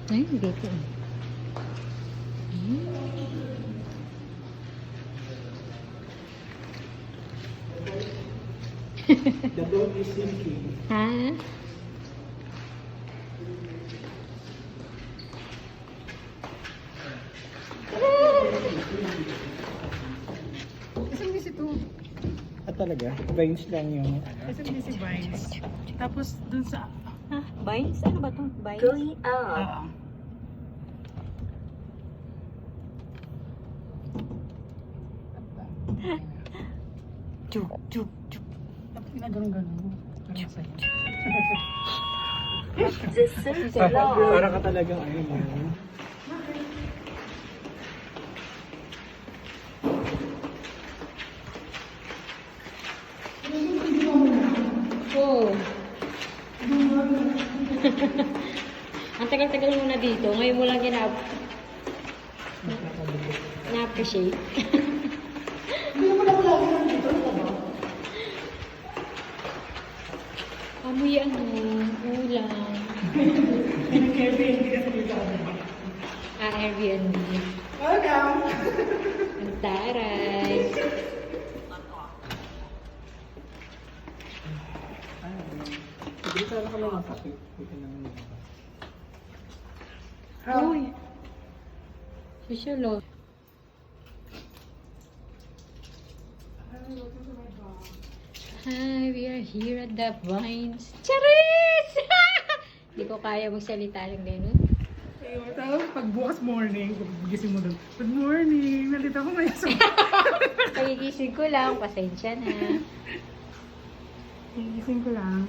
Ay, dito. The boat is sinking. Ha? SMBC to. Ah, talaga? Vines lang yung SMBC Vines. Tapos dun sa... Ha? Vines? Ano ba to? Vines? Going up. Oo. Chuk, chuk, chuk. Tapos ginaganon-ganon. The circle. Para ka talagang ayun yun. Oh. Ang tagal-tagal mo na dito. Ngayon mo lang na-appreciate. Amoy ano, ulam. Airbnb. Welcome! Ang taray. Hindi ka lang lang kapit. Pwede naman yun. Uy. Susulo. Hi, we are here at the Vines. Charis! Hindi ko kaya magsalita ng gano'n. Ayun, tapos pag bukas morning, gising mo doon. Good morning! Nandito ako ngayon sa... Pagigising ko lang, pasensya na. Gising ko lang.